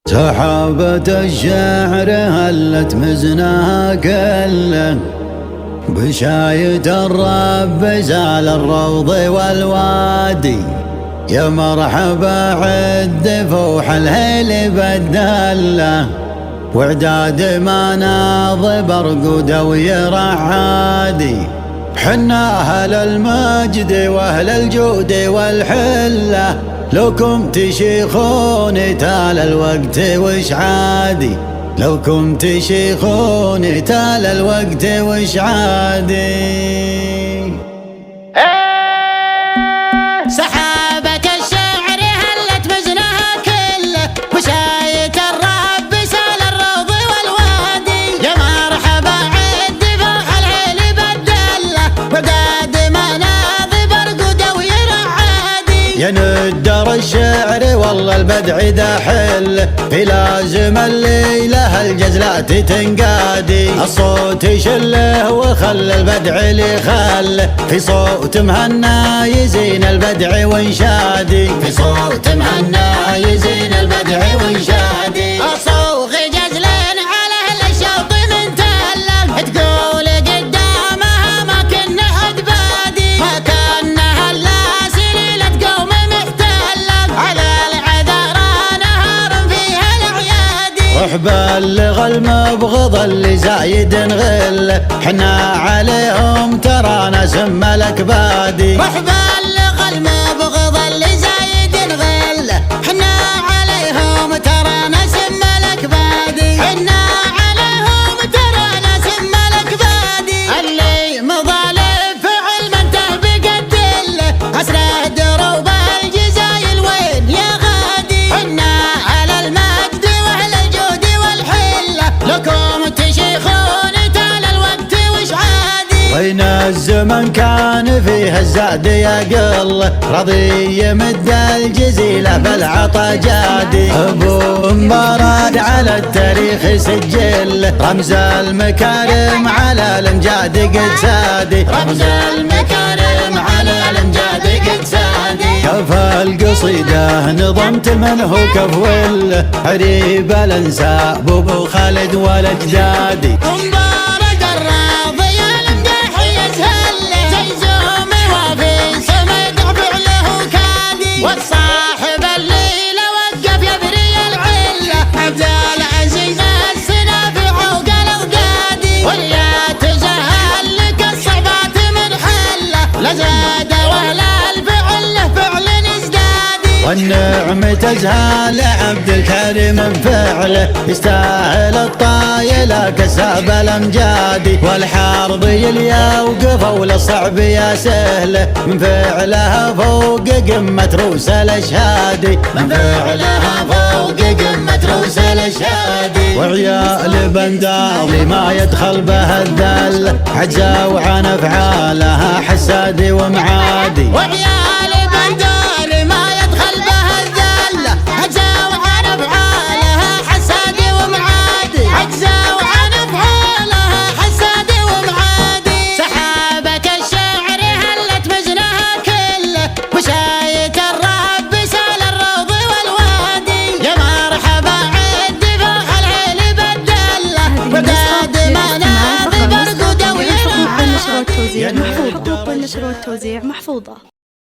سحابة الشعر هلت مزناها كله، بشاية الرب زال الروض والوادي. يا مرحبا عد فوح الهيل بالدله، وعداد مناض برقود ويرعادي. حنا أهل المجد وأهل الجود والحلة، لوكم تشيخون تال الوقت وش عادي. لوكم تشيخون تال الوقت وش عادي. سحابة الشعر هلت مزنها كله، وشاية الرب سال الروض والوادي. يا مرحبا عد فرح الهيل بالدله، وعداد مناض برقود ويرعادي. يا ندر الشعر والله البدع دحل، في لازم الليلة الجزلات تنقادي. الصوت يشله وخل البدع لي خله، في صوت مهنا يزين البدع وانشادي. في صوت مهنا يزين البدع وانشادي. أصوغ جزلين على أهل الشوط من تله، تقول قدامها ما كنا حد بادي. ما كنا هلا سليلة قوم محتله، على العذارى نهار فيها الأعيادي. روح بلغ المبغض اللي زايد غله، حنا عليهم ترى ناس ملك بادي. روح بلغ المبغض اللي زايد غله، حنا عليهم ترى ناس ملك بادي. حنا عليهم ترى ناس ملك بادي. اللي مظالم فعل من تهبق الدله، اسره دروب الجزايل وين يا غادي. حنا على المجد واهل الجود والحله، لكم تشيخون تال الوقت وش عادي. وين الزمن كان فيه الزاد يقل، رضي يمد الجزيلة بالعطا جادي. ابو مبارد على التاريخ سجل، رمز المكارم على الامجاد قد سادي. رمز المكارم على الامجاد قد سادي. كف القصيدة نظمت منه كفول، عريب الانساب ابو خالد والاجدادي. مبارد الراضي المدح يسهله، زي زومي وفي سمد فعله كادي. والصاحب الليله وقف يبري العله، عبد العزيز السنافع وقال اغدادي. ولا تزهل لك الصعبات من حله، لا زاد ولا الفعل له فعل ازدادي. والنعم تزهى لعبد الكريم بفعله، يستاهل الطايلة كساب الامجادي. والحارضي اللي وقفوا للصعب يا سهله، من فعلها فوق قمة روس الاشهادي. من فعلها فوق قمة روس الاشهادي. وعيال بنداضي ما يدخل به الذل، عجزوا عن افعالها حسادي ومعادي. وعيال بندار ما يدخل به الذله، عجزوا عن افعالها حسادي ومعادي. عجزوا عن افعالها حسادي ومعادي. سحابة الشعر هلت مزنها كله، وشاية الرب سال الروض والوادي. يا مرحبا عد فرح الهيل بالدله، وعداد مناض برقود ويرعادي. حقوق النشر والتوزيع محفوظة.